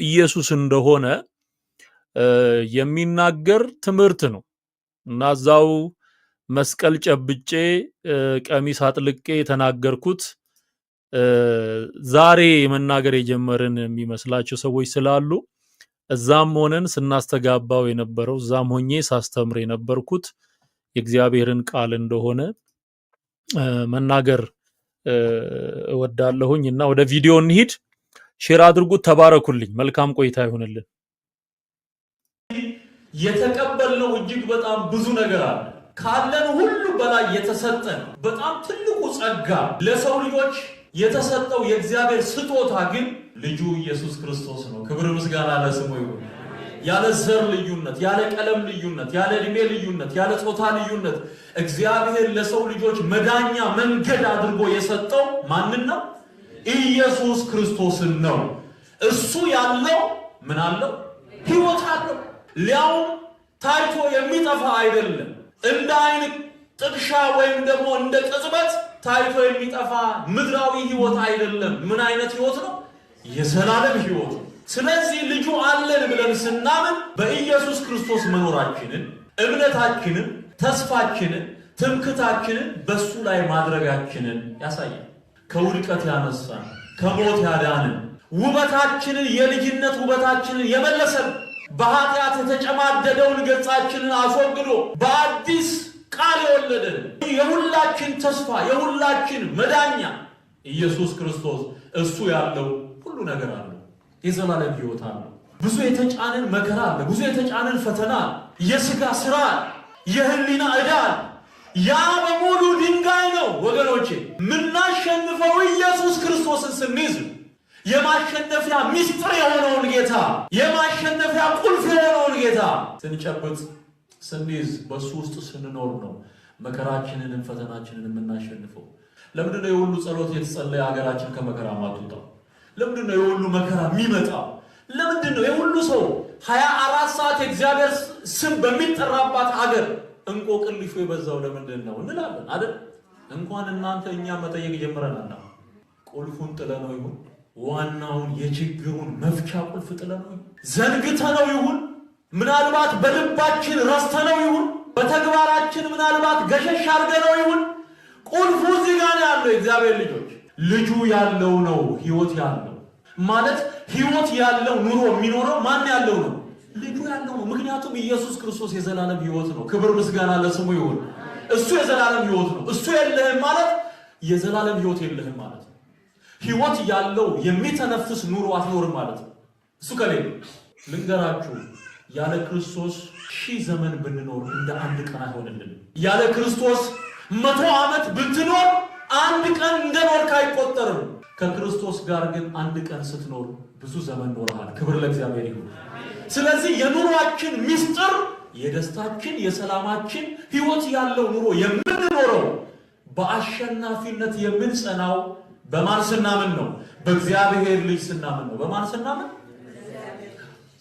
ኢየሱስ እንደሆነ የሚናገር ትምህርት ነው እና እዛው መስቀል ጨብጬ ቀሚስ አጥልቄ የተናገርኩት ዛሬ መናገር የጀመርን የሚመስላቸው ሰዎች ስላሉ እዛም ሆነን ስናስተጋባው የነበረው እዛም ሆኜ ሳስተምር የነበርኩት የእግዚአብሔርን ቃል እንደሆነ መናገር እወዳለሁኝ እና ወደ ቪዲዮ እንሂድ። ሼር አድርጉት። ተባረኩልኝ። መልካም ቆይታ ይሁንልን። የተቀበልነው እጅግ በጣም ብዙ ነገር አለ። ካለን ሁሉ በላይ የተሰጠን በጣም ትልቁ ጸጋ ለሰው ልጆች የተሰጠው የእግዚአብሔር ስጦታ ግን ልጁ ኢየሱስ ክርስቶስ ነው። ክብር ምስጋና ለስሙ ይሁን። ያለ ዘር ልዩነት፣ ያለ ቀለም ልዩነት፣ ያለ እድሜ ልዩነት፣ ያለ ጾታ ልዩነት እግዚአብሔር ለሰው ልጆች መዳኛ መንገድ አድርጎ የሰጠው ማንን ነው? ኢየሱስ ክርስቶስን ነው። እሱ ያለው ምን አለው? ሕይወት አለው። ሊያውም ታይቶ የሚጠፋ አይደለም። እንደ አይን ጥቅሻ ወይም ደግሞ እንደ ቅጽበት ታይቶ የሚጠፋ ምድራዊ ሕይወት አይደለም። ምን አይነት ሕይወት ነው? የዘላለም ሕይወት። ስለዚህ ልጁ አለን ብለን ስናምን በኢየሱስ ክርስቶስ መኖራችንን፣ እምነታችንን፣ ተስፋችንን፣ ትምክታችንን በሱ ላይ ማድረጋችንን ያሳያል። ከውድቀት ያነሳን፣ ከሞት ያዳንን፣ ውበታችንን የልጅነት ውበታችንን የመለሰን፣ በኃጢአት የተጨማደደውን ገጻችንን አስወግዶ በአዲስ ቃል የወለደን፣ የሁላችን ተስፋ የሁላችን መዳኛ ኢየሱስ ክርስቶስ እሱ ያለው ሁሉ ነገር አለው። የዘላለም ሕይወት አለው። ብዙ የተጫነን መከራ አለ። ብዙ የተጫነን ፈተና፣ የሥጋ ሥራ፣ የህሊና ዕዳ፣ ያ በሙሉ ድንጋይ ነው ወገኖቼ። ምናሸንፈው ኢየሱስ ክርስቶስን ስንይዝ የማሸነፊያ ሚስጥር የሆነውን ጌታ፣ የማሸነፊያ ቁልፍ የሆነውን ጌታ ስንጨብጥ ስንይዝ በሱ ውስጥ ስንኖር ነው መከራችንን ፈተናችንን የምናሸንፈው። ለምንድነው የሁሉ ጸሎት የተጸለየ ሀገራችን ከመከራ ማትወጣው? ለምንድነው የሁሉ መከራ የሚመጣው? ለምንድነው የሁሉ ሰው 24 ሰዓት የእግዚአብሔር ስም በሚጠራባት ሀገር እንቆቅልሹ የበዛው? ለምንድን ነው እንላለን አይደል? እንኳን እናንተ እኛ መጠየቅ ጀምረናል። ቁልፉን ጥለነው ይሁን ዋናውን የችግሩን መፍቻ ቁልፍ ጥለነው ይሁን ዘንግተነው ይሁን ምናልባት በልባችን ረስተነው ይሁን በተግባራችን ምናልባት ገሸሽ አድርገነው ይሁን ቁልፉ እዚህ ጋር ያለው የእግዚአብሔር ልጆች ልጁ ያለው ነው። ሕይወት ያለው ማለት ሕይወት ያለው ኑሮ የሚኖረው ማን ያለው ነው? ልጁ ያለው ነው። ምክንያቱም ኢየሱስ ክርስቶስ የዘላለም ሕይወት ነው። ክብር ምስጋና ለስሙ ይሁን። እሱ የዘላለም ሕይወት ነው። እሱ የለህም ማለት የዘላለም ሕይወት የለህም ማለት ነው። ሕይወት ያለው የሚተነፍስ ኑሮ አትኖርም ማለት ነው። እሱ ከሌለ ልንገራችሁ፣ ያለ ክርስቶስ 1000 ዘመን ብንኖር እንደ አንድ ቀን አይሆንልንም። ያለ ክርስቶስ 100 ዓመት ብትኖር አንድ ቀን እንደኖርክ አይቆጠርም። ከክርስቶስ ጋር ግን አንድ ቀን ስትኖር ብዙ ዘመን ኖርሃል። ክብር ለእግዚአብሔር ይሁን። ስለዚህ የኑሯችን ሚስጥር፣ የደስታችን፣ የሰላማችን ሕይወት ያለው ኑሮ የምንኖረው በአሸናፊነት የምንጸናው በማን ስናምን ነው? በእግዚአብሔር ልጅ ስናምን ነው። በማን ስናምን?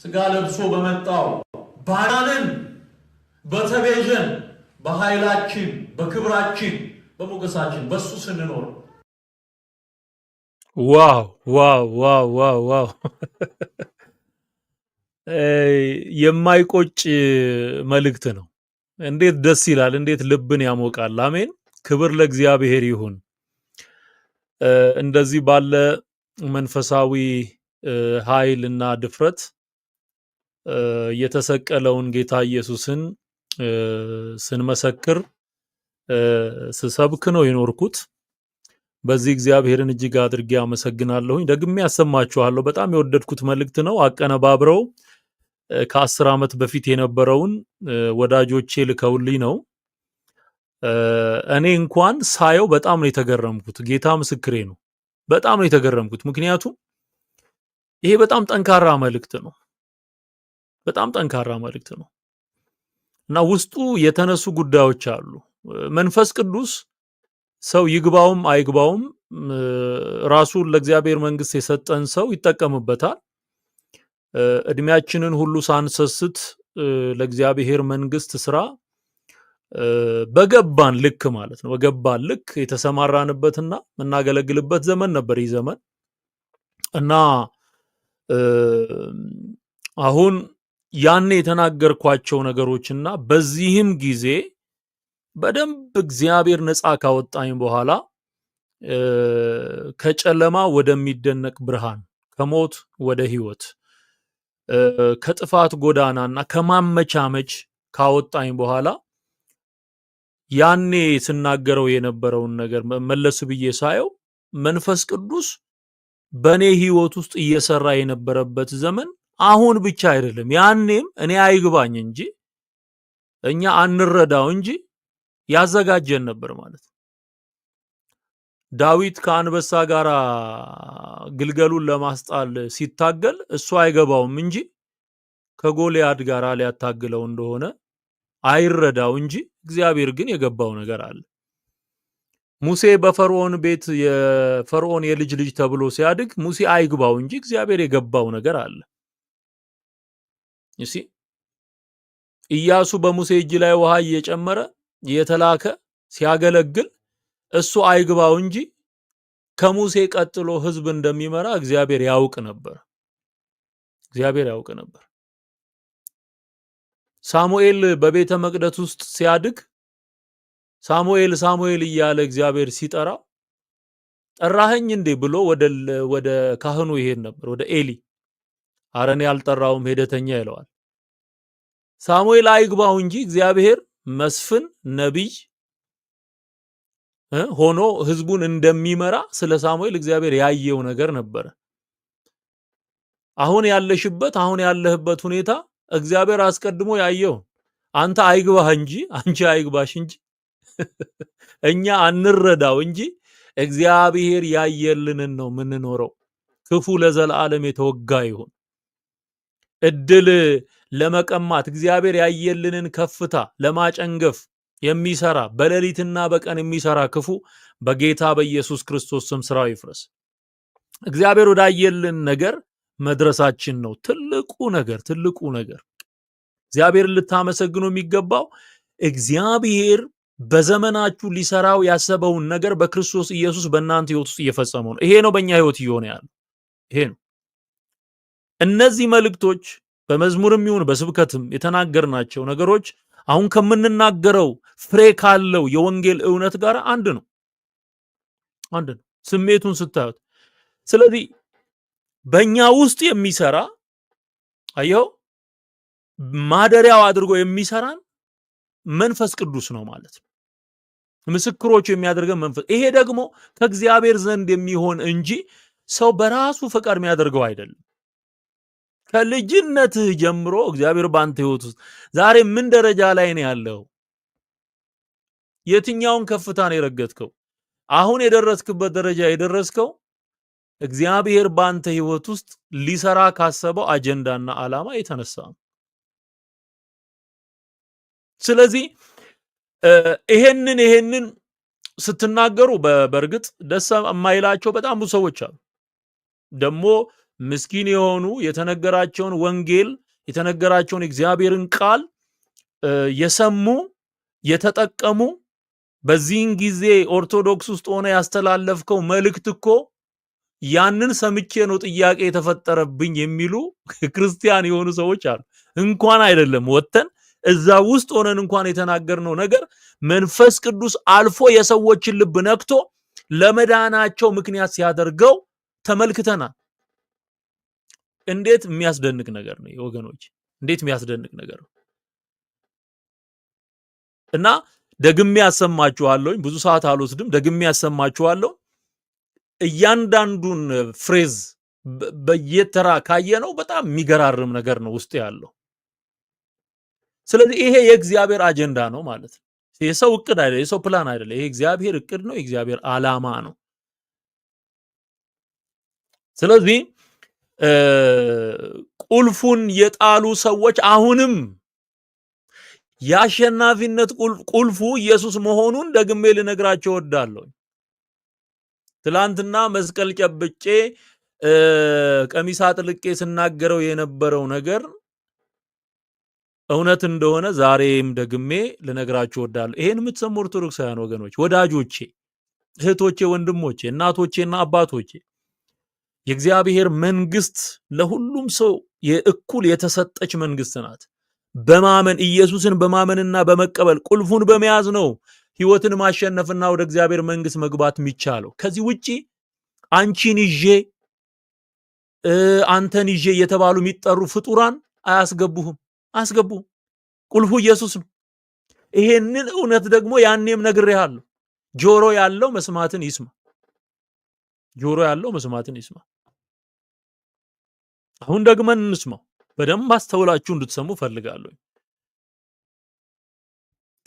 ሥጋ ለብሶ በመጣው ባዳንን፣ በተቤዠን፣ በኃይላችን፣ በክብራችን፣ በሞገሳችን በሱ ስንኖር። ዋው ዋው ዋው ዋው ዋው! የማይቆጭ መልእክት ነው። እንዴት ደስ ይላል! እንዴት ልብን ያሞቃል! አሜን። ክብር ለእግዚአብሔር ይሁን። እንደዚህ ባለ መንፈሳዊ ኃይል እና ድፍረት የተሰቀለውን ጌታ ኢየሱስን ስንመሰክር ስሰብክ ነው የኖርኩት። በዚህ እግዚአብሔርን እጅግ አድርጌ አመሰግናለሁኝ። ደግሜ ያሰማችኋለሁ። በጣም የወደድኩት መልእክት ነው። አቀነባብረው ከ10 ዓመት በፊት የነበረውን ወዳጆቼ ልከውልኝ ነው። እኔ እንኳን ሳየው በጣም ነው የተገረምኩት። ጌታ ምስክሬ ነው። በጣም ነው የተገረምኩት። ምክንያቱም ይሄ በጣም ጠንካራ መልእክት ነው። በጣም ጠንካራ መልእክት ነው እና ውስጡ የተነሱ ጉዳዮች አሉ። መንፈስ ቅዱስ ሰው ይግባውም አይግባውም ራሱን ለእግዚአብሔር መንግስት የሰጠን ሰው ይጠቀምበታል። እድሜያችንን ሁሉ ሳንሰስት ለእግዚአብሔር መንግስት ስራ በገባን ልክ ማለት ነው። በገባን ልክ የተሰማራንበትና የምናገለግልበት ዘመን ነበር ይህ ዘመን እና አሁን ያኔ የተናገርኳቸው ነገሮችና በዚህም ጊዜ በደንብ እግዚአብሔር ነፃ ካወጣኝ በኋላ ከጨለማ ወደሚደነቅ ብርሃን፣ ከሞት ወደ ህይወት፣ ከጥፋት ጎዳናና ከማመቻመች ካወጣኝ በኋላ ያኔ ስናገረው የነበረውን ነገር መለስ ብዬ ሳየው መንፈስ ቅዱስ በኔ ህይወት ውስጥ እየሰራ የነበረበት ዘመን አሁን ብቻ አይደለም፣ ያኔም እኔ አይግባኝ እንጂ እኛ አንረዳው እንጂ ያዘጋጀን ነበር ማለት ነው። ዳዊት ከአንበሳ ጋር ግልገሉን ለማስጣል ሲታገል እሱ አይገባውም እንጂ ከጎልያድ ጋር ሊያታግለው እንደሆነ አይረዳው እንጂ እግዚአብሔር ግን የገባው ነገር አለ። ሙሴ በፈርዖን ቤት የፈርዖን የልጅ ልጅ ተብሎ ሲያድግ ሙሴ አይግባው እንጂ እግዚአብሔር የገባው ነገር አለ። እሺ ኢያሱ በሙሴ እጅ ላይ ውሃ እየጨመረ የተላከ ሲያገለግል እሱ አይግባው እንጂ ከሙሴ ቀጥሎ ህዝብ እንደሚመራ እግዚአብሔር ያውቅ ነበር። እግዚአብሔር ያውቅ ነበር። ሳሙኤል በቤተ መቅደስ ውስጥ ሲያድግ ሳሙኤል ሳሙኤል እያለ እግዚአብሔር ሲጠራው ጠራኸኝ እንዴ ብሎ ወደ ካህኑ ይሄድ ነበር፣ ወደ ኤሊ። አረን ያልጠራውም ሄደተኛ ይለዋል። ሳሙኤል አይግባው እንጂ እግዚአብሔር መስፍን ነቢይ ሆኖ ህዝቡን እንደሚመራ ስለ ሳሙኤል እግዚአብሔር ያየው ነገር ነበር። አሁን ያለሽበት አሁን ያለህበት ሁኔታ እግዚአብሔር አስቀድሞ ያየው። አንተ አይግባህ እንጂ አንቺ አይግባሽ እንጂ እኛ አንረዳው እንጂ እግዚአብሔር ያየልንን ነው ምንኖረው። ክፉ ለዘላለም የተወጋ ይሁን። እድል ለመቀማት እግዚአብሔር ያየልንን ከፍታ ለማጨንገፍ የሚሰራ በሌሊትና በቀን የሚሰራ ክፉ በጌታ በኢየሱስ ክርስቶስ ስም ስራው ይፍረስ። እግዚአብሔር ወዳየልን ነገር መድረሳችን ነው ትልቁ ነገር። ትልቁ ነገር እግዚአብሔር ልታመሰግኑ የሚገባው እግዚአብሔር በዘመናችሁ ሊሰራው ያሰበውን ነገር በክርስቶስ ኢየሱስ በእናንተ ህይወት ውስጥ እየፈጸመው ነው። ይሄ ነው በእኛ ህይወት እየሆነ ያለው። ይሄ ነው። እነዚህ መልእክቶች በመዝሙርም ይሁን በስብከትም የተናገርናቸው ነገሮች አሁን ከምንናገረው ፍሬ ካለው የወንጌል እውነት ጋር አንድ ነው። ስሜቱን ስታዩት። ስለዚህ በእኛ ውስጥ የሚሰራ አየው ማደሪያው አድርጎ የሚሰራን መንፈስ ቅዱስ ነው ማለት ነው። ምስክሮች የሚያደርገን መንፈስ። ይሄ ደግሞ ከእግዚአብሔር ዘንድ የሚሆን እንጂ ሰው በራሱ ፈቃድ የሚያደርገው አይደለም። ከልጅነትህ ጀምሮ እግዚአብሔር ባንተ ህይወት ውስጥ ዛሬ ምን ደረጃ ላይ ነው ያለው? የትኛውን ከፍታ ነው የረገጥከው? አሁን የደረስክበት ደረጃ የደረስከው እግዚአብሔር ባንተ ህይወት ውስጥ ሊሰራ ካሰበው አጀንዳና ዓላማ የተነሳ ነው። ስለዚህ ይሄንን ስትናገሩ በእርግጥ ደስ የማይላቸው በጣም ብዙ ሰዎች አሉ። ደግሞ ምስኪን የሆኑ የተነገራቸውን ወንጌል የተነገራቸውን እግዚአብሔርን ቃል የሰሙ የተጠቀሙ በዚህን ጊዜ ኦርቶዶክስ ውስጥ ሆነ ያስተላለፍከው መልእክት እኮ ያንን ሰምቼ ነው ጥያቄ የተፈጠረብኝ የሚሉ ክርስቲያን የሆኑ ሰዎች አሉ። እንኳን አይደለም ወተን እዛ ውስጥ ሆነን እንኳን የተናገርነው ነገር መንፈስ ቅዱስ አልፎ የሰዎችን ልብ ነክቶ ለመዳናቸው ምክንያት ሲያደርገው ተመልክተናል። እንዴት የሚያስደንቅ ነገር ነው ወገኖች! እንዴት የሚያስደንቅ ነገር ነው! እና ደግሜ ያሰማችኋለሁ። ብዙ ሰዓት አልወስድም። ደግሜ ያሰማችኋለሁ። እያንዳንዱን ፍሬዝ በየተራ ካየነው በጣም የሚገራርም ነገር ነው ውስጥ ያለው። ስለዚህ ይሄ የእግዚአብሔር አጀንዳ ነው ማለት ነው። የሰው እቅድ አይደለም፣ የሰው ፕላን አይደለም። ይሄ እግዚአብሔር እቅድ ነው፣ የእግዚአብሔር ዓላማ ነው። ስለዚህ ቁልፉን የጣሉ ሰዎች አሁንም የአሸናፊነት ቁልፉ ኢየሱስ መሆኑን ደግሜ ልነግራቸው እወዳለሁ። ትላንትና መስቀል ጨብጬ ቀሚስ አጥልቄ ስናገረው የነበረው ነገር እውነት እንደሆነ ዛሬም ደግሜ ልነግራችሁ እወዳለሁ። ይሄን የምትሰሙ ኦርቶዶክሳውያን ወገኖች፣ ወዳጆቼ፣ እህቶቼ፣ ወንድሞቼ፣ እናቶቼና አባቶቼ የእግዚአብሔር መንግስት ለሁሉም ሰው የእኩል የተሰጠች መንግስት ናት። በማመን ኢየሱስን በማመንና በመቀበል ቁልፉን በመያዝ ነው ህይወትን ማሸነፍና ወደ እግዚአብሔር መንግስት መግባት የሚቻለው። ከዚህ ውጪ አንቺን ይዤ አንተን ይዤ የተባሉ የሚጠሩ ፍጡራን አያስገቡህም። ቁልፉ ኢየሱስ ነው። ይሄንን እውነት ደግሞ ያኔም ነግሬሃለሁ። ጆሮ ያለው መስማትን ይስማ። አሁን ደግመን እንስማው። በደንብ አስተውላችሁ እንድትሰሙ ፈልጋለሁ።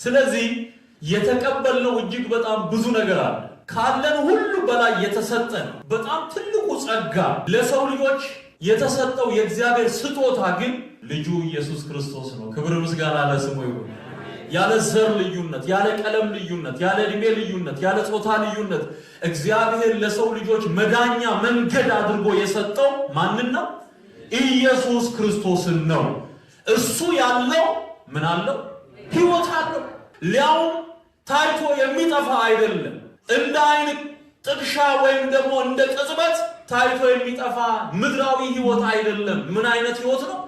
ስለዚህ የተቀበልነው እጅግ በጣም ብዙ ነገር አለ። ካለን ሁሉ በላይ የተሰጠን በጣም ትልቁ ጸጋ ለሰው ልጆች የተሰጠው የእግዚአብሔር ስጦታ ግን ልጁ ኢየሱስ ክርስቶስ ነው። ክብር ምስጋና ለስሙ ይሁን። ያለ ዘር ልዩነት፣ ያለ ቀለም ልዩነት፣ ያለ ዕድሜ ልዩነት፣ ያለ ጾታ ልዩነት እግዚአብሔር ለሰው ልጆች መዳኛ መንገድ አድርጎ የሰጠው ማንን ነው? ኢየሱስ ክርስቶስን ነው። እሱ ያለው ምን አለው? ሕይወት አለው። ሊያውም ታይቶ የሚጠፋ አይደለም። እንደ አይን ጥቅሻ ወይም ደግሞ እንደ ቅጽበት ታይቶ የሚጠፋ ምድራዊ ሕይወት አይደለም። ምን አይነት ሕይወት ነው?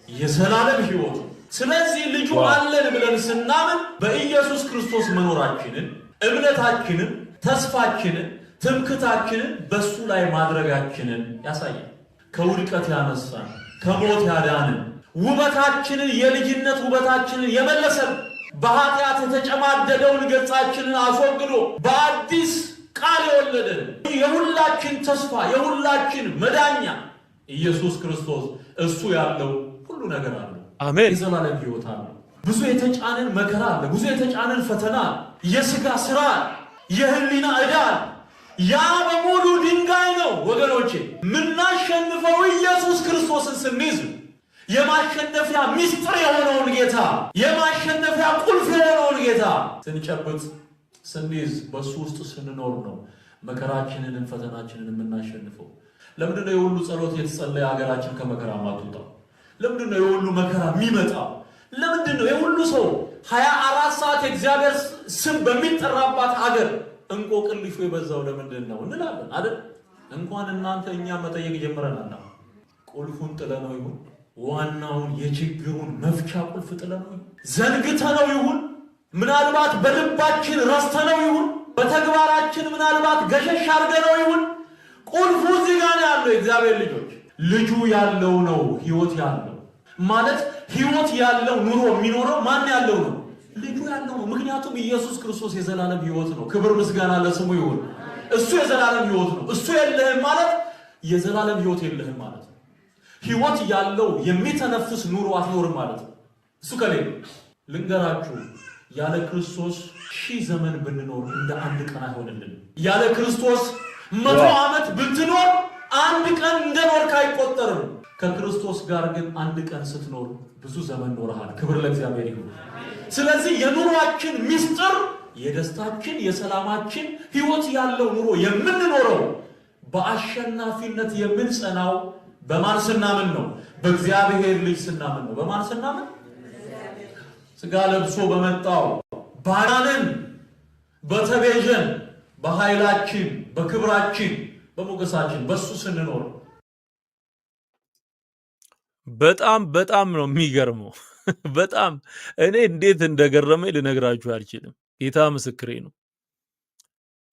የዘላለም ሕይወት። ስለዚህ ልጁ አለን ብለን ስናምን በኢየሱስ ክርስቶስ መኖራችንን፣ እምነታችንን፣ ተስፋችንን፣ ትምክታችንን በሱ ላይ ማድረጋችንን ያሳያል። ከውድቀት ያነሳን፣ ከሞት ያዳንን፣ ውበታችንን የልጅነት ውበታችንን የመለሰን፣ በኃጢአት የተጨማደደውን ገጻችንን አስወግዶ በአዲስ ቃል የወለደን፣ የሁላችን ተስፋ የሁላችን መዳኛ ኢየሱስ ክርስቶስ እሱ ያለው ሁሉ ነገር አለ። አሜን። የዘላለም ሕይወት አለ። ብዙ የተጫነን መከራ አለ። ብዙ የተጫነን ፈተና፣ የሥጋ ሥራ፣ የህሊና ዕዳ፣ ያ በሙሉ ድንጋይ ነው ወገኖቼ። ምናሸንፈው ኢየሱስ ክርስቶስን ስንይዝ የማሸነፊያ ምስጢር የሆነውን ጌታ፣ የማሸነፊያ ቁልፍ የሆነውን ጌታ ስንጨብጥ ስንይዝ በሱ ውስጥ ስንኖር ነው መከራችንን ፈተናችንን የምናሸንፈው። ለምንድነው የሁሉ ጸሎት የተጸለየ ሀገራችን ከመከራ ማትወጣው? ለምንድነው የሁሉ መከራ የሚመጣው? ለምንድነው የሁሉ ሰው 24 ሰዓት የእግዚአብሔር ስም በሚጠራባት ሀገር እንቆቅልሹ የበዛው ለምንድን ነው እንላለን አይደል? እንኳን እናንተ እኛ መጠየቅ ጀምረናል። ቁልፉን ጥለነው ይሁን፣ ዋናውን የችግሩን መፍቻ ቁልፍ ጥለነው ይሁን፣ ዘንግተነው ይሁን፣ ምናልባት በልባችን ረስተነው ይሁን፣ በተግባራችን ምናልባት ገሸሽ አድርገነው ይሁን፣ ቁልፉ እዚህ ጋር ያለው የእግዚአብሔር ልጆች ልጁ ያለው ነው ሕይወት ያለው ማለት ሕይወት ያለው ኑሮ የሚኖረው ማን ያለው ነው? ልጁ ያለው ነው። ምክንያቱም ኢየሱስ ክርስቶስ የዘላለም ሕይወት ነው። ክብር ምስጋና ለስሙ ይሁን። እሱ የዘላለም ሕይወት ነው። እሱ የለህም ማለት የዘላለም ሕይወት የለህም ማለት ነው። ሕይወት ያለው የሚተነፍስ ኑሮ አትኖርም ማለት ነው። እሱ ከሌለ ልንገራችሁ፣ ያለ ክርስቶስ 1000 ዘመን ብንኖር እንደ አንድ ቀን አይሆንልን። ያለ ክርስቶስ 100 ዓመት ብትኖር አንድ ቀን እንደኖርክ አይቆጠርም። ከክርስቶስ ጋር ግን አንድ ቀን ስትኖር ብዙ ዘመን ኖርሃል። ክብር ለእግዚአብሔር ይሁን። ስለዚህ የኑሯችን ምስጢር፣ የደስታችን፣ የሰላማችን ሕይወት ያለው ኑሮ የምንኖረው በአሸናፊነት የምንጸናው በማን ስናምን ነው? በእግዚአብሔር ልጅ ስናምን ነው። በማን ስናምን? ሥጋ ለብሶ በመጣው ባዳነን፣ በተቤዠን፣ በኃይላችን፣ በክብራችን፣ በሞገሳችን በሱ ስንኖር። በጣም ነው የሚገርመው። በጣም እኔ እንዴት እንደገረመኝ ልነግራችሁ አልችልም። ጌታ ምስክሬ ነው።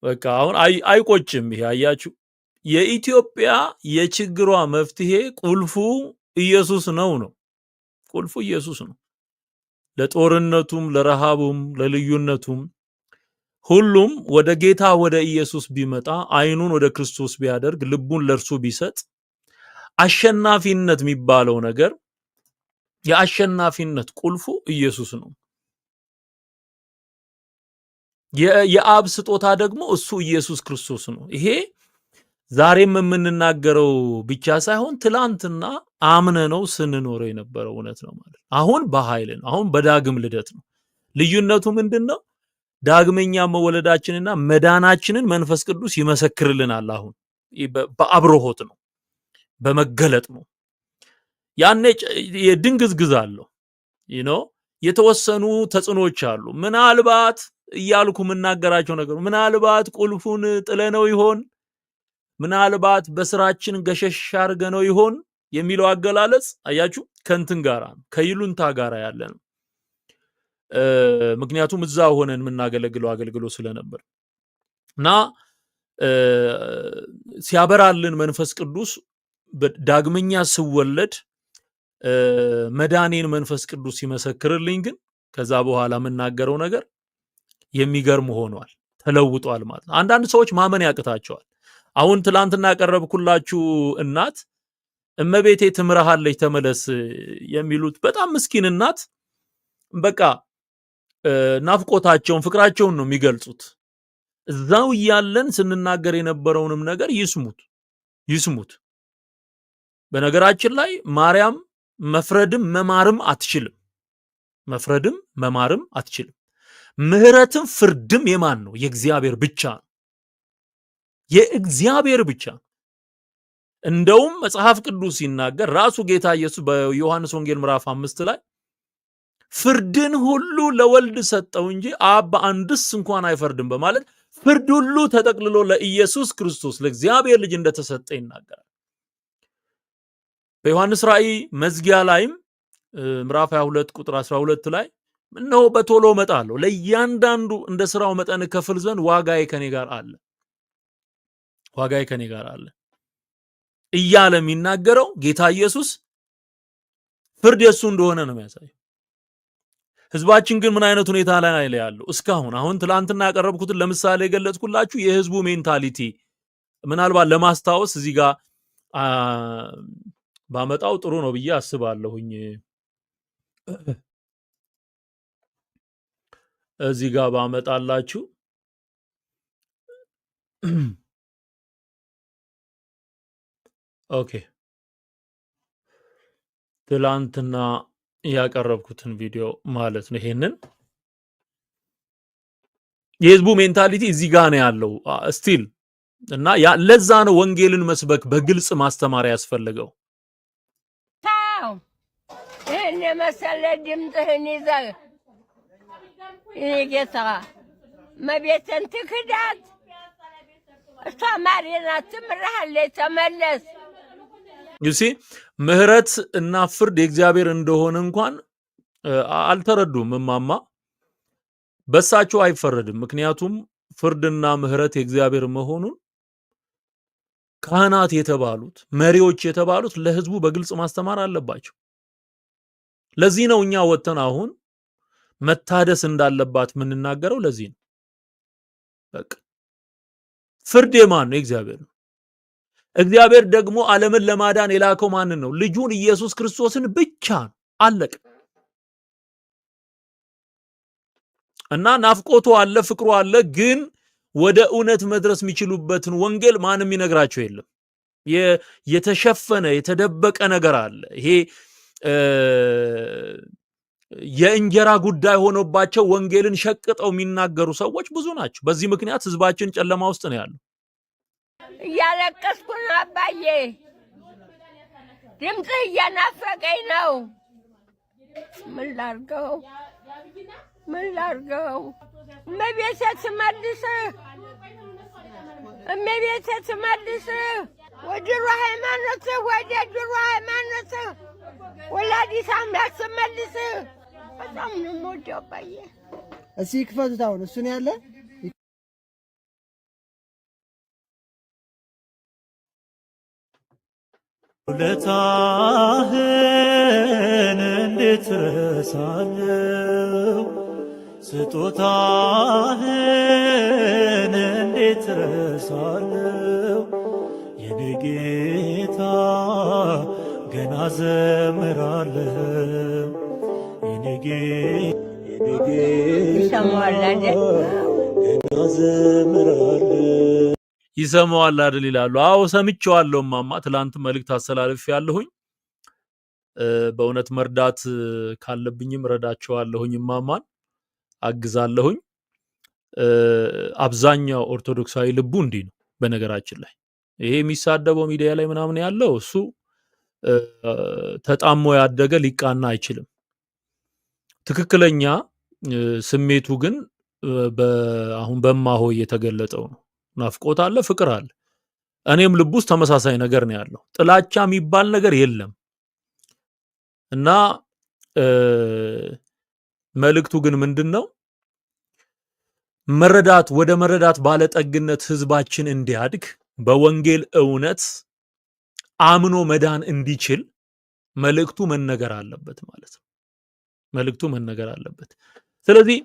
በቃ አሁን አይቆጭም። ይሄ አያችሁ፣ የኢትዮጵያ የችግሯ መፍትሄ ቁልፉ ኢየሱስ ነው። ቁልፉ ኢየሱስ ነው። ለጦርነቱም፣ ለረሃቡም፣ ለልዩነቱም ሁሉም ወደ ጌታ ወደ ኢየሱስ ቢመጣ፣ አይኑን ወደ ክርስቶስ ቢያደርግ፣ ልቡን ለእርሱ ቢሰጥ አሸናፊነት የሚባለው ነገር የአሸናፊነት ቁልፉ ኢየሱስ ነው። የአብ ስጦታ ደግሞ እሱ ኢየሱስ ክርስቶስ ነው። ይሄ ዛሬም የምንናገረው ብቻ ሳይሆን ትላንትና አምነነው ስንኖረው የነበረው እውነት ነው ማለት። አሁን በኃይል ነው። አሁን በዳግም ልደት ነው። ልዩነቱ ምንድነው? ዳግመኛ መወለዳችንና መዳናችንን መንፈስ ቅዱስ ይመሰክርልናል። አሁን በአብሮሆት ነው፣ በመገለጥ ነው። ያኔ የድንግዝግዝ አለው የተወሰኑ ተጽዕኖች አሉ። ምናልባት እያልኩ የምናገራቸው ነገር ምናልባት ቁልፉን ጥለነው ይሆን ምናልባት በስራችን ገሸሽ አድርገነው ይሆን የሚለው አገላለጽ አያችሁ ከእንትን ጋራ ነው፣ ከይሉንታ ጋራ ያለ ነው። ምክንያቱም እዛ ሆነን የምናገለግለው አገልግሎት ስለነበር እና ሲያበራልን መንፈስ ቅዱስ ዳግመኛ ስወለድ መዳኔን መንፈስ ቅዱስ ሲመሰክርልኝ ግን ከዛ በኋላ የምናገረው ነገር የሚገርም ሆኗል፣ ተለውጧል ማለት ነው። አንዳንድ ሰዎች ማመን ያቅታቸዋል። አሁን ትላንትና ያቀረብኩላችሁ እናት እመቤቴ ትምርሃለች ተመለስ የሚሉት በጣም ምስኪን እናት በቃ ናፍቆታቸውን ፍቅራቸውን ነው የሚገልጹት። እዛው እያለን ስንናገር የነበረውንም ነገር ይስሙት። በነገራችን ላይ ማርያም መፍረድም መማርም አትችልም። ምህረትም ፍርድም የማን ነው? የእግዚአብሔር ብቻ ነው። የእግዚአብሔር ብቻ ነው። እንደውም መጽሐፍ ቅዱስ ሲናገር ራሱ ጌታ ኢየሱስ በዮሐንስ ወንጌል ምዕራፍ 5 ላይ ፍርድን ሁሉ ለወልድ ሰጠው እንጂ አብ በአንድስ እንኳን አይፈርድም በማለት ፍርድ ሁሉ ተጠቅልሎ ለኢየሱስ ክርስቶስ ለእግዚአብሔር ልጅ እንደተሰጠ ይናገራል። በዮሐንስ ራእይ መዝጊያ ላይም ምዕራፍ 22 ቁጥር 12 ላይ እነሆ በቶሎ እመጣለሁ ለእያንዳንዱ እንደ ስራው መጠን ከፍል ዘንድ ዋጋዬ ከኔ ጋር አለ እያለ የሚናገረው ጌታ ኢየሱስ ፍርድ የሱ እንደሆነ ነው የሚያሳየው። ህዝባችን ግን ምን አይነት ሁኔታ ላይ ያለው እስካሁን አሁን ትላንትና ያቀረብኩትን ለምሳሌ የገለጽኩላችሁ የህዝቡ ሜንታሊቲ ምናልባት ለማስታወስ እዚህ ጋር ባመጣው ጥሩ ነው ብዬ አስባለሁኝ። እዚህ ጋር ባመጣላችሁ ኦኬ ትላንትና ያቀረብኩትን ቪዲዮ ማለት ነው። ይሄንን የህዝቡ ሜንታሊቲ እዚህ ጋር ነው ያለው ስቲል እና ለዛ ነው ወንጌልን መስበክ በግልጽ ማስተማር ያስፈልገው። ታው እኔ መሰለ ድምጥህን ይዘህ እኔ ጌታ መቤትን ትክዳት እሷ ማሪናት ትምርሃለች ተመለስ። ይሲ ምህረት እና ፍርድ የእግዚአብሔር እንደሆነ እንኳን አልተረዱም። እማማ በሳቸው አይፈረድም። ምክንያቱም ፍርድና ምህረት የእግዚአብሔር መሆኑን ካህናት የተባሉት መሪዎች የተባሉት ለህዝቡ በግልጽ ማስተማር አለባቸው። ለዚህ ነው እኛ ወተን አሁን መታደስ እንዳለባት የምንናገረው ለዚህ ነው። በቃ ፍርድ የማን ነው? የእግዚአብሔር ነው። እግዚአብሔር ደግሞ ዓለምን ለማዳን የላከው ማንን ነው? ልጁን ኢየሱስ ክርስቶስን ብቻ ነው። አለቀ። እና ናፍቆቱ አለ፣ ፍቅሩ አለ። ግን ወደ እውነት መድረስ የሚችሉበትን ወንጌል ማንም ይነግራቸው የለም። የተሸፈነ የተደበቀ ነገር አለ። ይሄ የእንጀራ ጉዳይ ሆኖባቸው ወንጌልን ሸቅጠው የሚናገሩ ሰዎች ብዙ ናቸው። በዚህ ምክንያት ህዝባችን ጨለማ ውስጥ ነው ያለው። እያለቀስኩ ነው አባዬ፣ ድምፅህ እያናፈቀኝ ነው። ምን ላርገው? እመቤቴ ትመልስህ ወደ ድሮ ሃይማኖትህ፣ ወላዲተ አምላክ ትመልስህ። በጣም ነው የምወደው አባዬ። እስኪ ክፈቱት። አሁን እሱ ነው ያለ ውለታህን እንዴት ረሳለሁ? ስጦታህን እንዴት ረሳለሁ? የኔ ጌታ ገና ዘምራለሁ። የኔ ጌታ ገና ዘምራለሁ። ይሰማዋል አይደል ይላሉ። አዎ ሰምቼዋለሁ ማማ። ትላንት መልእክት አስተላልፍ ያለሁኝ በእውነት መርዳት ካለብኝም ረዳቸዋለሁኝ፣ ማማን አግዛለሁኝ። አብዛኛው ኦርቶዶክሳዊ ልቡ እንዲህ ነው። በነገራችን ላይ ይሄ የሚሳደበው ሚዲያ ላይ ምናምን ያለው እሱ ተጣሞ ያደገ ሊቃና አይችልም። ትክክለኛ ስሜቱ ግን አሁን በማሆይ የተገለጠው ነው። ናፍቆት አለ፣ ፍቅር አለ። እኔም ልብ ውስጥ ተመሳሳይ ነገር ነው ያለው። ጥላቻ የሚባል ነገር የለም እና መልእክቱ ግን ምንድነው? መረዳት ወደ መረዳት ባለጠግነት ህዝባችን እንዲያድግ በወንጌል እውነት አምኖ መዳን እንዲችል መልእክቱ መነገር አለበት ማለት ነው። መልእክቱ መነገር አለበት። ስለዚህ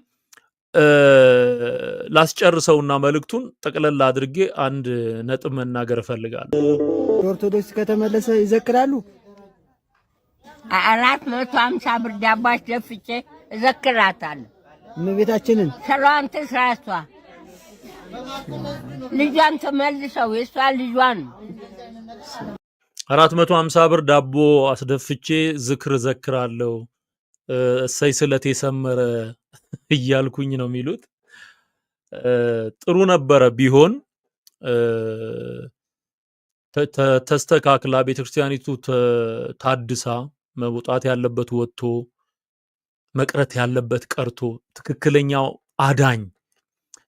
ላስጨርሰውና መልእክቱን ጠቅለል አድርጌ አንድ ነጥብ መናገር እፈልጋለሁ። ኦርቶዶክስ ከተመለሰ ይዘክራሉ። 450 ብር ዳቦ አስደፍቼ እዘክራታለሁ። እመቤታችንን ስራዋን ትስራ እሷ። ልጇን ተመልሰው የእሷ ልጇን 450 ብር ዳቦ አስደፍቼ ዝክር ዘክራለሁ እሰይ ስለቴ ሰመረ እያልኩኝ ነው የሚሉት። ጥሩ ነበረ ቢሆን ተስተካክላ ቤተክርስቲያኒቱ ታድሳ መውጣት ያለበት ወጥቶ መቅረት ያለበት ቀርቶ ትክክለኛው አዳኝ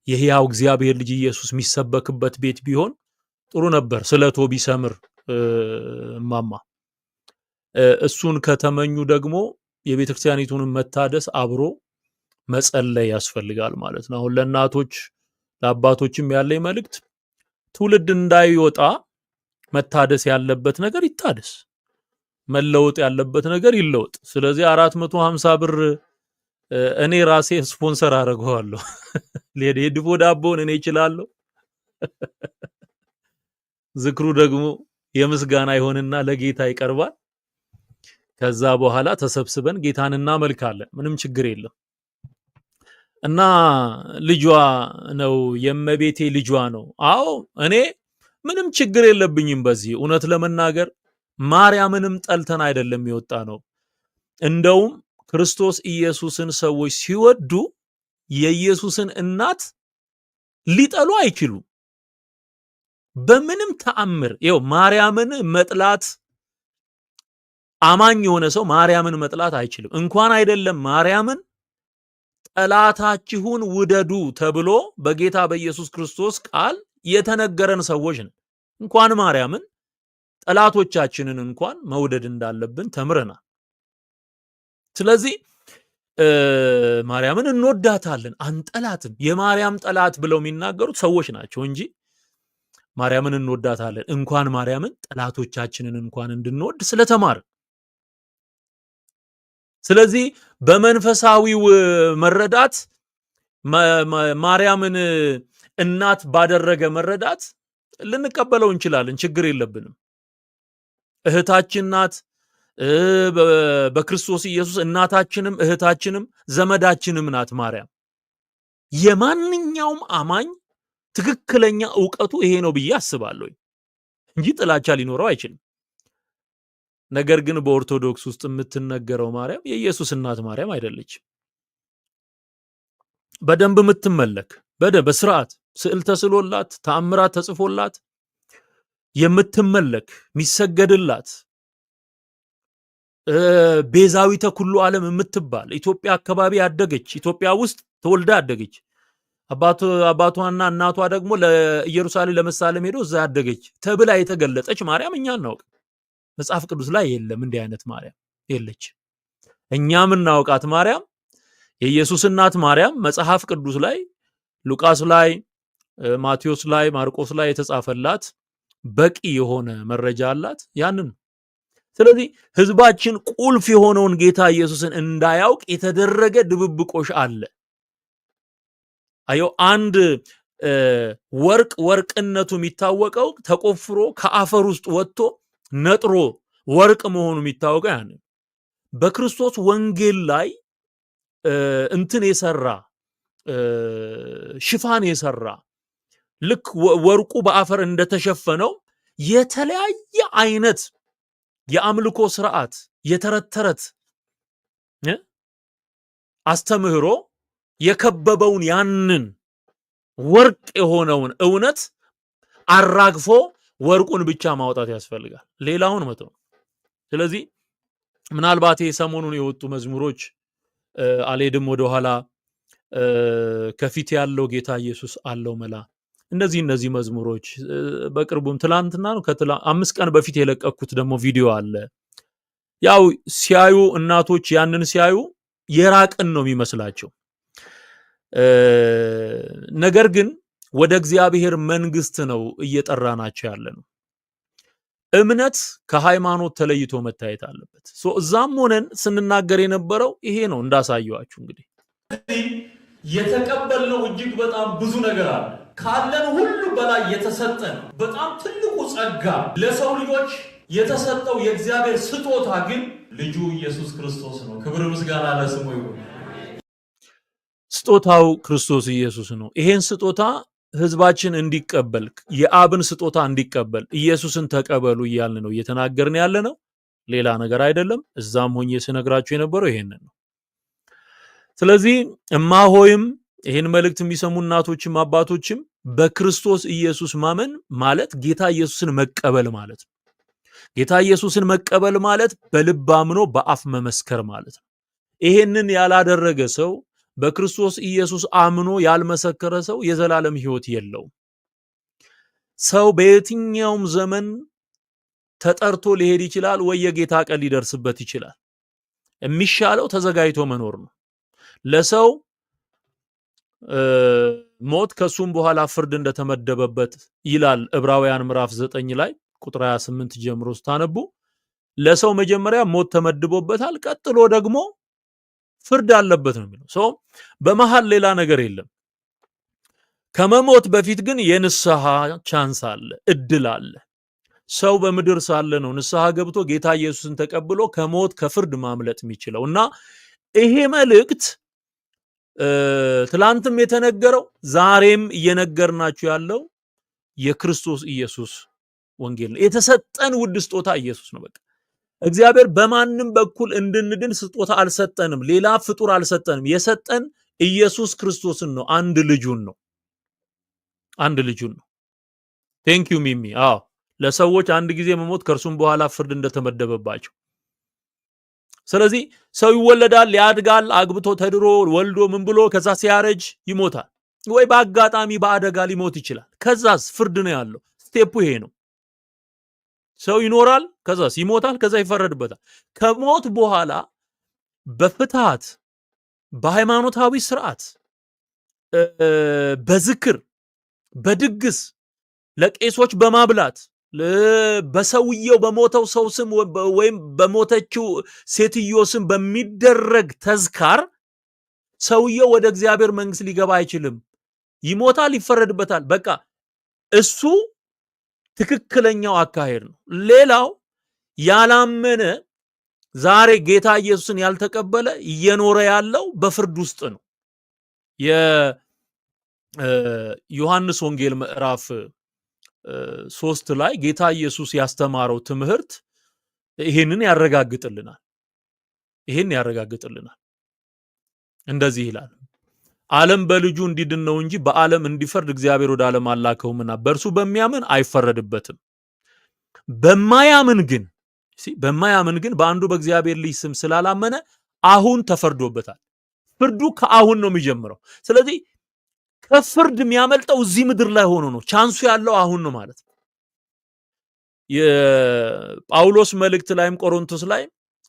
የሕያው እግዚአብሔር ልጅ ኢየሱስ የሚሰበክበት ቤት ቢሆን ጥሩ ነበር። ስለቶ ቢሰምር ማማ እሱን ከተመኙ ደግሞ የቤተክርስቲያኒቱን መታደስ አብሮ መጸለይ ያስፈልጋል ማለት ነው። አሁን ለእናቶች ለአባቶችም ያለኝ መልእክት ትውልድ እንዳይወጣ መታደስ ያለበት ነገር ይታደስ፣ መለወጥ ያለበት ነገር ይለወጥ። ስለዚህ 450 ብር እኔ ራሴ ስፖንሰር አደርገዋለሁ። የድፎ ዳቦን እኔ እችላለሁ። ዝክሩ ደግሞ የምስጋና ይሆንና ለጌታ ይቀርባል። ከዛ በኋላ ተሰብስበን ጌታን እናመልካለን። ምንም ችግር የለም። እና ልጇ ነው የእመቤቴ ልጇ ነው። አዎ እኔ ምንም ችግር የለብኝም በዚህ። እውነት ለመናገር ማርያምንም ጠልተን አይደለም የወጣ ነው። እንደውም ክርስቶስ ኢየሱስን ሰዎች ሲወዱ የኢየሱስን እናት ሊጠሉ አይችሉም በምንም ተአምር። ይኸው ማርያምን መጥላት አማኝ የሆነ ሰው ማርያምን መጥላት አይችልም። እንኳን አይደለም ማርያምን ጠላታችሁን ውደዱ ተብሎ በጌታ በኢየሱስ ክርስቶስ ቃል የተነገረን ሰዎች ነን። እንኳን ማርያምን ጠላቶቻችንን እንኳን መውደድ እንዳለብን ተምረናል። ስለዚህ ማርያምን እንወዳታለን አንጠላትም። የማርያም ጠላት ብለው የሚናገሩት ሰዎች ናቸው እንጂ ማርያምን እንወዳታለን። እንኳን ማርያምን ጠላቶቻችንን እንኳን እንድንወድ ስለተማርን። ስለዚህ በመንፈሳዊው መረዳት ማርያምን እናት ባደረገ መረዳት ልንቀበለው እንችላለን፣ ችግር የለብንም። እህታችን ናት። በክርስቶስ ኢየሱስ እናታችንም እህታችንም ዘመዳችንም ናት ማርያም። የማንኛውም አማኝ ትክክለኛ ዕውቀቱ ይሄ ነው ብዬ አስባለሁ እንጂ ጥላቻ ሊኖረው አይችልም። ነገር ግን በኦርቶዶክስ ውስጥ የምትነገረው ማርያም የኢየሱስ እናት ማርያም አይደለችም። በደንብ የምትመለክ በደንብ በስርዓት ስዕል ተስሎላት ተአምራት ተጽፎላት የምትመለክ የሚሰገድላት ቤዛዊተ ኩሉ ዓለም የምትባል ኢትዮጵያ አካባቢ ያደገች ኢትዮጵያ ውስጥ ተወልዳ ያደገች አባቷና እናቷ ደግሞ ለኢየሩሳሌም ለመሳለም ሄዶ እዛ ያደገች ተብላ የተገለጸች ማርያም እኛ እናውቅ። መጽሐፍ ቅዱስ ላይ የለም እንዲህ አይነት ማርያም የለች። እኛ የምናውቃት ማርያም የኢየሱስ እናት ማርያም መጽሐፍ ቅዱስ ላይ ሉቃስ ላይ ማቴዎስ ላይ ማርቆስ ላይ የተጻፈላት በቂ የሆነ መረጃ አላት። ያንን ስለዚህ ህዝባችን ቁልፍ የሆነውን ጌታ ኢየሱስን እንዳያውቅ የተደረገ ድብብቆሽ አለ። አዮ አንድ ወርቅነቱ የሚታወቀው ተቆፍሮ ከአፈር ውስጥ ወጥቶ ነጥሮ ወርቅ መሆኑ የሚታወቀው ያን በክርስቶስ ወንጌል ላይ እንትን የሰራ ሽፋን የሰራ ልክ ወርቁ በአፈር እንደተሸፈነው የተለያየ አይነት የአምልኮ ስርዓት የተረተረት አስተምህሮ የከበበውን ያንን ወርቅ የሆነውን እውነት አራግፎ ወርቁን ብቻ ማውጣት ያስፈልጋል፣ ሌላውን መተው። ስለዚህ ምናልባት የሰሞኑን የወጡ መዝሙሮች አልሄድም ወደኋላ ከፊት ያለው ጌታ ኢየሱስ አለው መላ እነዚህ መዝሙሮች በቅርቡም ትላንትና ነው 5 ቀን በፊት የለቀኩት ደግሞ ቪዲዮ አለ። ያው ሲያዩ እናቶች ያንን ሲያዩ የራቅን ነው የሚመስላቸው። ነገር ግን ወደ እግዚአብሔር መንግስት ነው እየጠራናቸው ያለነው። እምነት ከሃይማኖት ተለይቶ መታየት አለበት። እዛም ሆነን ስንናገር የነበረው ይሄ ነው እንዳሳየዋችሁ። እንግዲህ የተቀበልነው እጅግ በጣም ብዙ ነገር አለ። ካለን ሁሉ በላይ የተሰጠን በጣም ትልቁ ጸጋ ለሰው ልጆች የተሰጠው የእግዚአብሔር ስጦታ ግን ልጁ ኢየሱስ ክርስቶስ ነው። ክብር ምስጋና ለስሙ ይሁን። ስጦታው ክርስቶስ ኢየሱስ ነው። ይሄን ስጦታ ህዝባችን እንዲቀበል የአብን ስጦታ እንዲቀበል ኢየሱስን ተቀበሉ እያልን ነው እየተናገርን ያለ ነው። ሌላ ነገር አይደለም። እዛም ሆኜ ስነግራችሁ የነበረው ይሄንን ነው። ስለዚህ እማሆይም ይሄን መልእክት የሚሰሙ እናቶችም አባቶችም በክርስቶስ ኢየሱስ ማመን ማለት ጌታ ኢየሱስን መቀበል ማለት ነው። ጌታ ኢየሱስን መቀበል ማለት በልብ አምኖ በአፍ መመስከር ማለት ነው። ይሄንን ያላደረገ ሰው በክርስቶስ ኢየሱስ አምኖ ያልመሰከረ ሰው የዘላለም ህይወት የለውም። ሰው በየትኛውም ዘመን ተጠርቶ ሊሄድ ይችላል ወይ የጌታ ቀን ሊደርስበት ይችላል። የሚሻለው ተዘጋጅቶ መኖር ነው። ለሰው ሞት ከሱም በኋላ ፍርድ እንደተመደበበት ይላል ዕብራውያን ምዕራፍ 9 ላይ ቁጥር 28 ጀምሮ ስታነቡ ለሰው መጀመሪያ ሞት ተመድቦበታል፣ ቀጥሎ ደግሞ ፍርድ አለበት ነው የሚለው። በመሃል ሌላ ነገር የለም። ከመሞት በፊት ግን የንስሐ ቻንስ አለ፣ እድል አለ። ሰው በምድር ሳለ ነው ንስሐ ገብቶ ጌታ ኢየሱስን ተቀብሎ ከሞት ከፍርድ ማምለጥ የሚችለው እና ይሄ መልእክት ትላንትም የተነገረው ዛሬም እየነገርናችሁ ያለው የክርስቶስ ኢየሱስ ወንጌል ነው። የተሰጠን ውድ ስጦታ ኢየሱስ ነው። በቃ እግዚአብሔር በማንም በኩል እንድንድን ስጦታ አልሰጠንም፣ ሌላ ፍጡር አልሰጠንም። የሰጠን ኢየሱስ ክርስቶስን ነው። አንድ ልጁን ነው። ቴንክ ዩ ሚሚ። አዎ ለሰዎች አንድ ጊዜ መሞት ከእርሱም በኋላ ፍርድ እንደተመደበባቸው። ስለዚህ ሰው ይወለዳል፣ ያድጋል፣ አግብቶ ተድሮ ወልዶ ምን ብሎ ከዛ ሲያረጅ ይሞታል፣ ወይ በአጋጣሚ በአደጋ ሊሞት ይችላል። ከዛስ ፍርድ ነው ያለው። ስቴፑ ይሄ ነው። ሰው ይኖራል፣ ከዛስ ይሞታል፣ ከዛ ይፈረድበታል። ከሞት በኋላ በፍትሃት በሃይማኖታዊ ስርዓት በዝክር በድግስ ለቄሶች በማብላት በሰውየው በሞተው ሰው ስም ወይም በሞተችው ሴትዮ ስም በሚደረግ ተዝካር ሰውየው ወደ እግዚአብሔር መንግስት ሊገባ አይችልም። ይሞታል፣ ይፈረድበታል። በቃ እሱ ትክክለኛው አካሄድ ነው። ሌላው ያላመነ ዛሬ ጌታ ኢየሱስን ያልተቀበለ እየኖረ ያለው በፍርድ ውስጥ ነው። የዮሐንስ ወንጌል ምዕራፍ 3 ላይ ጌታ ኢየሱስ ያስተማረው ትምህርት ይሄንን ያረጋግጥልናል። እንደዚህ ይላል፣ ዓለም በልጁ እንዲድን ነው እንጂ በዓለም እንዲፈርድ እግዚአብሔር ወደ ዓለም አላከውምና በእርሱ በሚያምን አይፈረድበትም። በማያምን ግን በአንዱ በእግዚአብሔር ልጅ ስም ስላላመነ አሁን ተፈርዶበታል። ፍርዱ ከአሁን ነው የሚጀምረው። ስለዚህ ከፍርድ የሚያመልጠው እዚህ ምድር ላይ ሆኖ ነው። ቻንሱ ያለው አሁን ነው ማለት ነው። የጳውሎስ መልእክት ላይም ቆሮንቶስ ላይ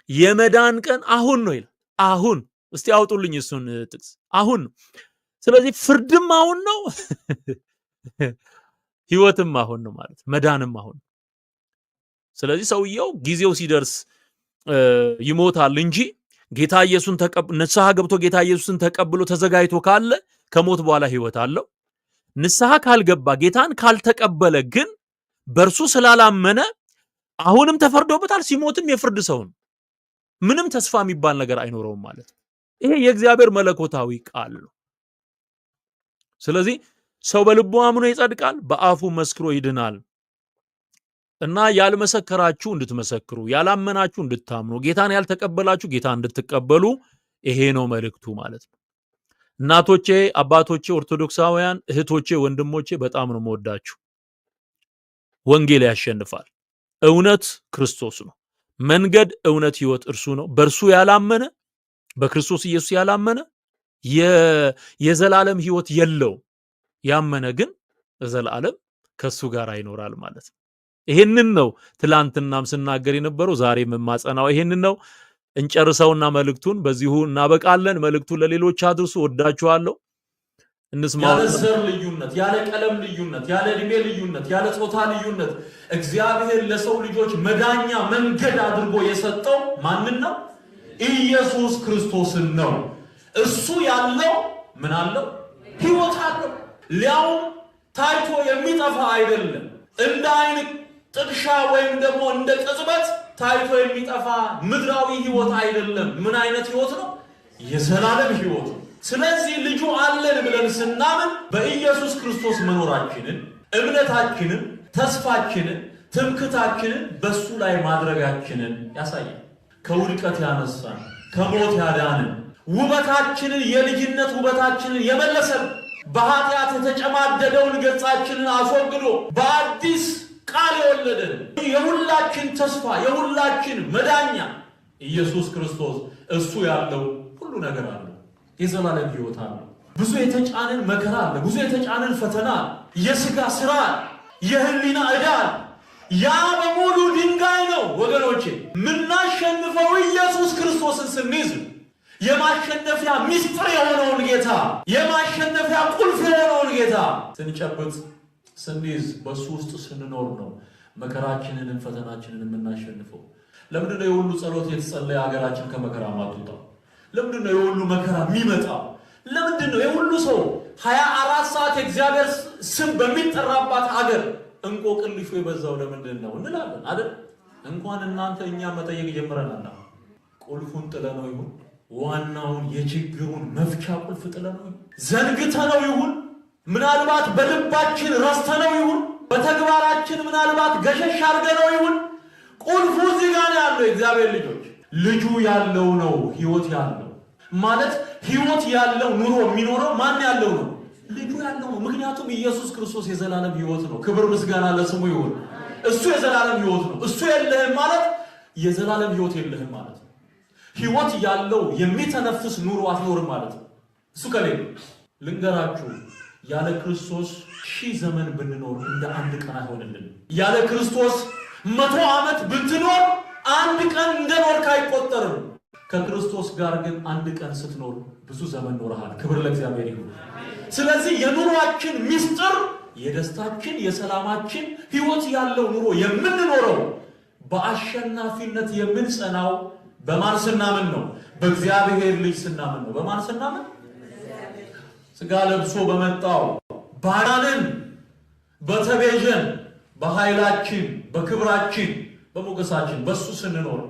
የመዳን ቀን አሁን ነው ይላል። አሁን እስቲ አውጡልኝ እሱን ጥቅስ። አሁን ነው። ስለዚህ ፍርድም አሁን ነው፣ ህይወትም አሁን ነው ማለት መዳንም አሁን ነው። ስለዚህ ሰውየው ጊዜው ሲደርስ ይሞታል እንጂ ጌታ ኢየሱስን ንስሐ ገብቶ ጌታ ኢየሱስን ተቀብሎ ተዘጋጅቶ ካለ ከሞት በኋላ ህይወት አለው። ንስሐ ካልገባ ጌታን ካልተቀበለ ግን በእርሱ ስላላመነ አሁንም ተፈርዶበታል። ሲሞትም የፍርድ ሰው ነው። ምንም ተስፋ የሚባል ነገር አይኖረውም ማለት ነው። ይሄ የእግዚአብሔር መለኮታዊ ቃል ነው። ስለዚህ ሰው በልቡ አምኖ ይጸድቃል፣ በአፉ መስክሮ ይድናል። እና ያልመሰከራችሁ እንድትመሰክሩ፣ ያላመናችሁ እንድታምኑ፣ ጌታን ያልተቀበላችሁ ጌታ እንድትቀበሉ ይሄ ነው መልእክቱ ማለት ነው። እናቶቼ፣ አባቶቼ፣ ኦርቶዶክሳውያን እህቶቼ፣ ወንድሞቼ በጣም ነው የምወዳችሁ። ወንጌል ያሸንፋል። እውነት ክርስቶስ ነው። መንገድ፣ እውነት፣ ህይወት እርሱ ነው። በእርሱ ያላመነ በክርስቶስ ኢየሱስ ያላመነ የዘላለም ህይወት የለውም። ያመነ ግን ለዘላለም ከሱ ጋር ይኖራል ማለት ነው። ይሄንን ነው ትላንትናም ስናገር የነበረው ዛሬም የማጸናው ይሄንን ነው። እንጨርሰውና መልእክቱን በዚሁ እናበቃለን። መልእክቱን ለሌሎች አድርሱ። ወዳችኋለሁ። እንስማው። ያለ ዘር ልዩነት፣ ያለ ቀለም ልዩነት፣ ያለ እድሜ ልዩነት፣ ያለ ጾታ ልዩነት እግዚአብሔር ለሰው ልጆች መዳኛ መንገድ አድርጎ የሰጠው ማንን ነው? ኢየሱስ ክርስቶስን ነው። እሱ ያለው ምን አለው? ሕይወት አለው። ሊያውም ታይቶ የሚጠፋ አይደለም። እንደ አይን ጥቅሻ ወይም ደግሞ እንደ ቅጽበት ታይቶ የሚጠፋ ምድራዊ ሕይወት አይደለም። ምን አይነት ሕይወት ነው? የዘላለም ሕይወት ነው። ስለዚህ ልጁ አለን ብለን ስናምን በኢየሱስ ክርስቶስ መኖራችንን፣ እምነታችንን፣ ተስፋችንን፣ ትምክታችንን በሱ ላይ ማድረጋችንን ያሳያል። ከውድቀት ያነሳን፣ ከሞት ያዳንን፣ ውበታችንን የልጅነት ውበታችንን የመለሰን፣ በኃጢአት የተጨማደደውን ገጻችንን አስወግዶ በአዲስ ቃል የወለደን፣ የሁላችን ተስፋ የሁላችን መዳኛ ኢየሱስ ክርስቶስ እሱ ያለው ሁሉ ነገር አለ። የዘላለም ሕይወት አለ። ብዙ የተጫነን መከራ አለ። ብዙ የተጫነን ፈተና፣ የሥጋ ሥራ፣ የህሊና ዕዳ፣ ያ በሙሉ ድንጋይ ነው ወገኖቼ። ምናሸንፈው ኢየሱስ ክርስቶስን ስንይዝ የማሸነፊያ ምስጢር የሆነውን ጌታ፣ የማሸነፊያ ቁልፍ የሆነውን ጌታ ስንጨብጥ ስንይዝ በሱ ውስጥ ስንኖር ነው መከራችንን ፈተናችንን የምናሸንፈው። ለምንድነው የሁሉ ጸሎት የተጸለየ ሀገራችን ከመከራ ማትወጣው? ለምንድነው የሁሉ መከራ የሚመጣው? ለምንድነው የሁሉ ሰው 24 ሰዓት የእግዚአብሔር ስም በሚጠራባት ሀገር እንቆቅልሹ የበዛው? ለምንድን ነው እንላለን አይደል? እንኳን እናንተ እኛ መጠየቅ ጀምረናል። ቁልፉን ጥለነው ይሁን ዋናውን የችግሩን መፍቻ ቁልፍ ጥለነው ይሁን ዘንግተነው ይሁን ምናልባት በልባችን ረስተነው ይሁን በተግባራችን ምናልባት ገሸሽ አድርገነው ይሁን ቁልፉ እዚህ ጋር ያለው የእግዚአብሔር ልጆች ልጁ ያለው ነው። ሕይወት ያለው ማለት ሕይወት ያለው ኑሮ የሚኖረው ማን ያለው ነው? ልጁ ያለው ነው። ምክንያቱም ኢየሱስ ክርስቶስ የዘላለም ሕይወት ነው። ክብር ምስጋና ለስሙ ይሁን። እሱ የዘላለም ሕይወት ነው። እሱ የለህም ማለት የዘላለም ሕይወት የለህም ማለት ነው። ሕይወት ያለው የሚተነፍስ ኑሮ አትኖርም ማለት ነው። እሱ ከሌለ ልንገራችሁ፣ ያለ ክርስቶስ 1000 ዘመን ብንኖር እንደ አንድ ቀን አይሆንልን። ያለ ክርስቶስ 100 ዓመት ብትኖር አንድ ቀን እንደኖርክ አይቆጠርም። ከክርስቶስ ጋር ግን አንድ ቀን ስትኖር ብዙ ዘመን ኖርሃል። ክብር ለእግዚአብሔር ይሁን። ስለዚህ የኑሯችን ምስጢር፣ የደስታችን፣ የሰላማችን ሕይወት ያለው ኑሮ የምንኖረው በአሸናፊነት የምንጸናው በማን ስናምን ነው? በእግዚአብሔር ልጅ ስናምን ነው። በማን ስናምን? ሥጋ ለብሶ በመጣው ባዳንን በተቤዠን በኃይላችን በክብራችን በሞገሳችን በሱ ስንኖር